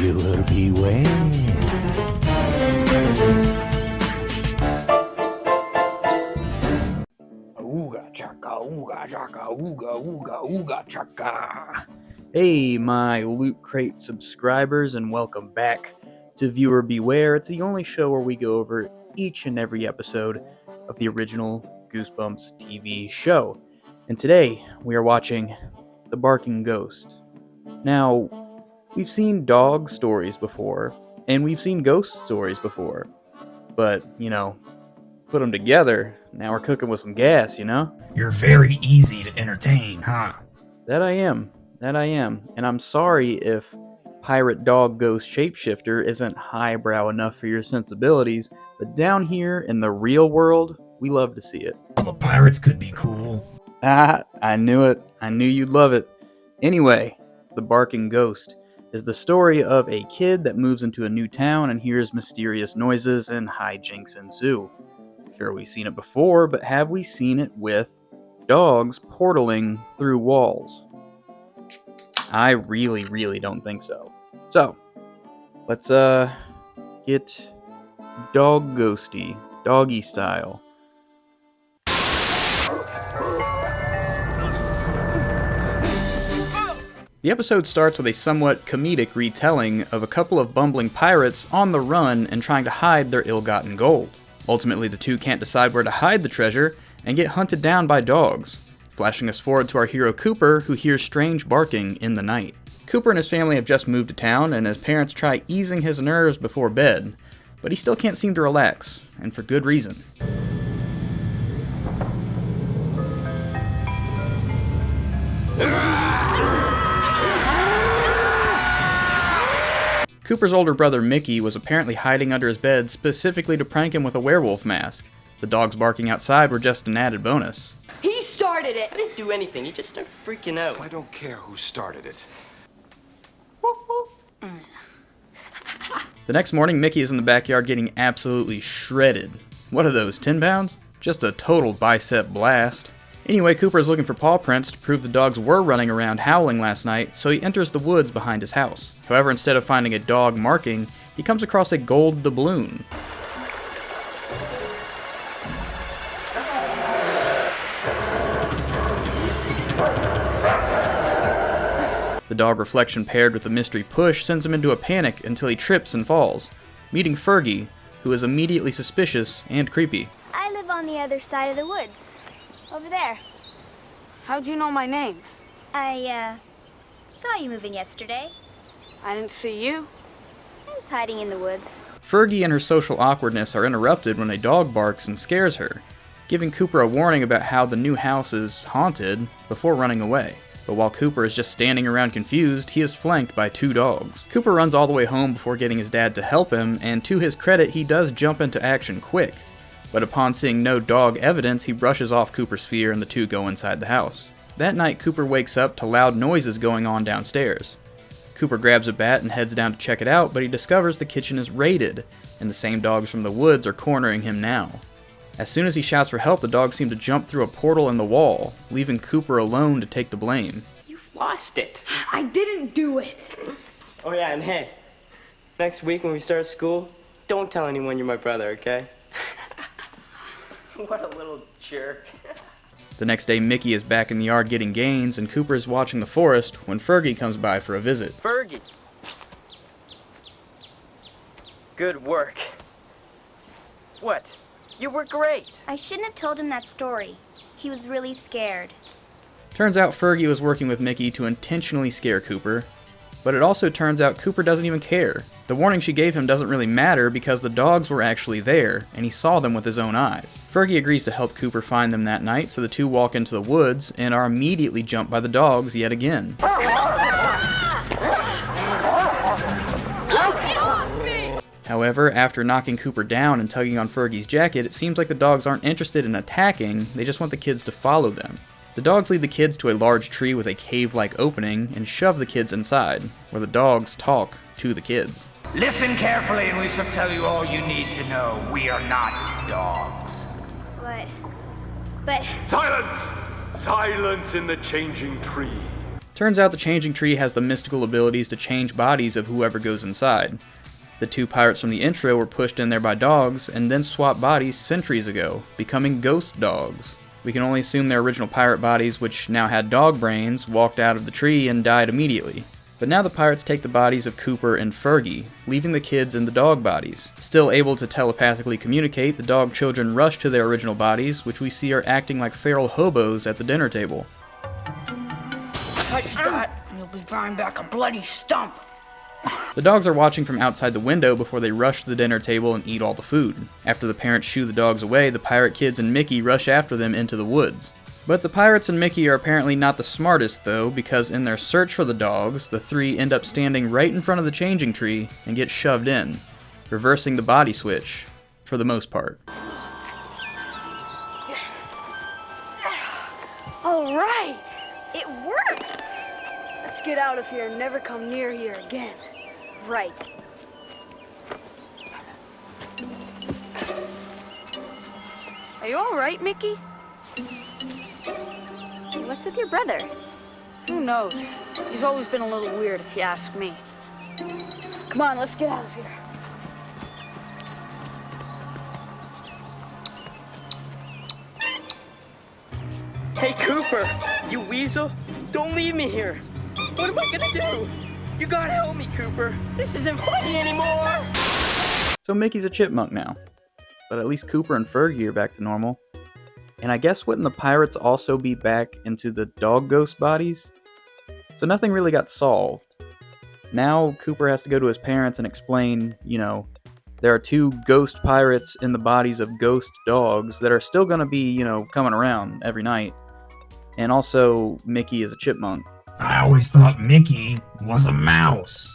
Viewer beware. Ooga chaka, ooga chaka, ooga ooga ooga chaka. Hey, my Loot Crate subscribers, and welcome back to Viewer Beware. It's the only show where we go over each and every episode of the original Goosebumps TV show. And today, we are watching The Barking Ghost. Now, we've seen dog stories before, and we've seen ghost stories before. But, put them together, now we're cooking with some gas, You're very easy to entertain, huh? That I am. And I'm sorry if Pirate Dog Ghost Shapeshifter isn't highbrow enough for your sensibilities, but down here in the real world, we love to see it. All the pirates could be cool. Ah, I knew it. I knew you'd love it. Anyway, The Barking Ghost is the story of a kid that moves into a new town and hears mysterious noises and hijinks ensue. Sure, we've seen it before, but have we seen it with dogs portaling through walls? I really don't think so. So, let's get dog ghosty, doggy style. The episode starts with a somewhat comedic retelling of a couple of bumbling pirates on the run and trying to hide their ill-gotten gold. Ultimately, the two can't decide where to hide the treasure and get hunted down by dogs, flashing us forward to our hero Cooper, who hears strange barking in the night. Cooper and his family have just moved to town, and his parents try easing his nerves before bed, but he still can't seem to relax, and for good reason. Cooper's older brother Mickey was apparently hiding under his bed specifically to prank him with a werewolf mask. The dogs barking outside were just an added bonus. He started it! I didn't do anything, he just started freaking out. I don't care who started it. The next morning, Mickey is in the backyard getting absolutely shredded. What are those, 10 pounds? Just a total bicep blast. Anyway, Cooper is looking for paw prints to prove the dogs were running around howling last night, so he enters the woods behind his house. However, instead of finding a dog marking, he comes across a gold doubloon. The dog reflection paired with the mystery push sends him into a panic until he trips and falls, meeting Fergie, who is immediately suspicious and creepy. I live on the other side of the woods. Over there. How'd you know my name? I, saw you moving yesterday. I didn't see you. I was hiding in the woods. Fergie and her social awkwardness are interrupted when a dog barks and scares her, giving Cooper a warning about how the new house is haunted before running away. But while Cooper is just standing around confused, he is flanked by two dogs. Cooper runs all the way home before getting his dad to help him, and to his credit, he does jump into action quick. But upon seeing no dog evidence, he brushes off Cooper's fear and the two go inside the house. That night, Cooper wakes up to loud noises going on downstairs. Cooper grabs a bat and heads down to check it out, but he discovers the kitchen is raided, and the same dogs from the woods are cornering him now. As soon as he shouts for help, the dogs seem to jump through a portal in the wall, leaving Cooper alone to take the blame. You've lost it. I didn't do it! Oh yeah, and hey, next week when we start school, don't tell anyone you're my brother, okay? What a little jerk. The next day, Mickey is back in the yard getting gains, and Cooper is watching the forest when Fergie comes by for a visit. Fergie. Good work. What? You were great. I shouldn't have told him that story. He was really scared. Turns out Fergie was working with Mickey to intentionally scare Cooper, but it also turns out Cooper doesn't even care. The warning she gave him doesn't really matter because the dogs were actually there, and he saw them with his own eyes. Fergie agrees to help Cooper find them that night, so the two walk into the woods and are immediately jumped by the dogs yet again. However, after knocking Cooper down and tugging on Fergie's jacket, it seems like the dogs aren't interested in attacking, they just want the kids to follow them. The dogs lead the kids to a large tree with a cave-like opening and shove the kids inside, where the dogs talk to the kids. Listen carefully and we shall tell you all you need to know. We are not dogs. But... Silence! Silence in the changing tree. Turns out the changing tree has the mystical abilities to change bodies of whoever goes inside. The 2 pirates from the intro were pushed in there by dogs and then swapped bodies centuries ago, becoming ghost dogs. We can only assume their original pirate bodies, which now had dog brains, walked out of the tree and died immediately. But now the pirates take the bodies of Cooper and Fergie, leaving the kids in the dog bodies. Still able to telepathically communicate, the dog children rush to their original bodies, which we see are acting like feral hobos at the dinner table. Touch that, and you'll be drawing back a bloody stump. The dogs are watching from outside the window before they rush to the dinner table and eat all the food. After the parents shoo the dogs away, the pirate kids and Mickey rush after them into the woods. But the pirates and Mickey are apparently not the smartest though, because in their search for the dogs, the 3 end up standing right in front of the changing tree and get shoved in, reversing the body switch, for the most part. All right, It worked! let's get out of here and never come near here again. Right. Are you all right, Mickey? What's with your brother? Who knows? He's always been a little weird, if you ask me. Come on, let's get out of here. Hey, Cooper, you weasel. Don't leave me here. What am I gonna do? You gotta help me, Cooper. This isn't funny anymore. So Mickey's a chipmunk now. But at least Cooper and Fergie are back to normal. And I guess wouldn't the pirates also be back into the dog ghost bodies? So nothing really got solved. Now Cooper has to go to his parents and explain, there are 2 ghost pirates in the bodies of ghost dogs that are still gonna be, coming around every night. And also, Mickey is a chipmunk. I always thought Mickey was a mouse.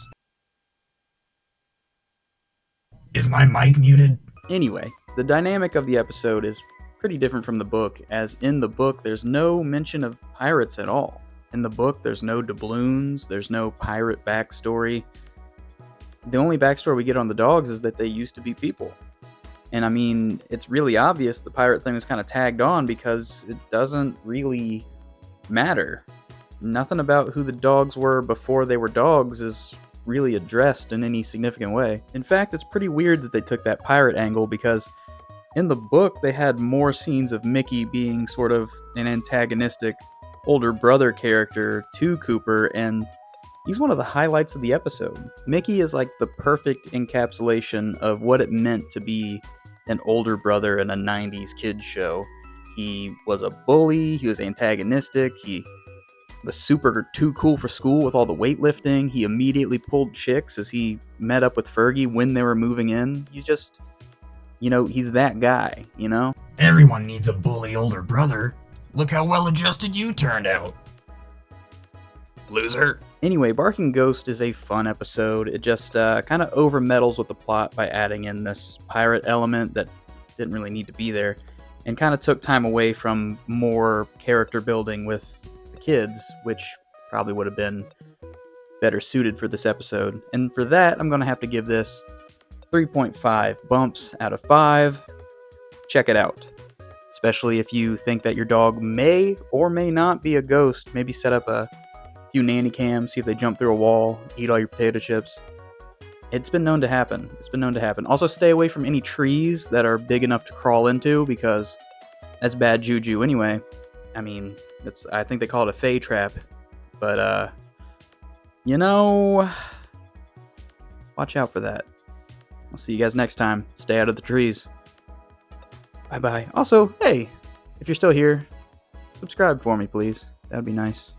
Is my mic muted? Anyway, the dynamic of the episode is pretty different from the book, as in the book there's no mention of pirates at all. In the book there's no doubloons, there's no pirate backstory. The only backstory we get on the dogs is that they used to be people. And I mean, it's really obvious the pirate thing was kind of tagged on because it doesn't really matter. Nothing about who the dogs were before they were dogs is really addressed in any significant way. In fact, it's pretty weird that they took that pirate angle because in the book they had more scenes of Mickey being sort of an antagonistic older brother character to Cooper, and he's one of the highlights of the episode. Mickey is like the perfect encapsulation of what it meant to be an older brother in a 90s kids show. He was a bully, he was antagonistic, he was super too cool for school with all the weightlifting, he immediately pulled chicks as he met up with Fergie when they were moving in. He's just, he's that guy, Everyone needs a bully older brother. Look how well adjusted you turned out. Loser. Anyway, Barking Ghost is a fun episode. It just kind of over-meddles with the plot by adding in this pirate element that didn't really need to be there, and kind of took time away from more character building with the kids, which probably would have been better suited for this episode. And for that, I'm going to have to give this 3.5 bumps out of 5. Check it out. Especially if you think that your dog may or may not be a ghost. Maybe set up a few nanny cams, see if they jump through a wall, eat all your potato chips. It's been known to happen. Also, stay away from any trees that are big enough to crawl into, because that's bad juju anyway. I mean, I think they call it a fae trap. But, watch out for that. I'll see you guys next time. Stay out of the trees. Bye-bye. Also, hey, if you're still here, subscribe for me, please. That would be nice.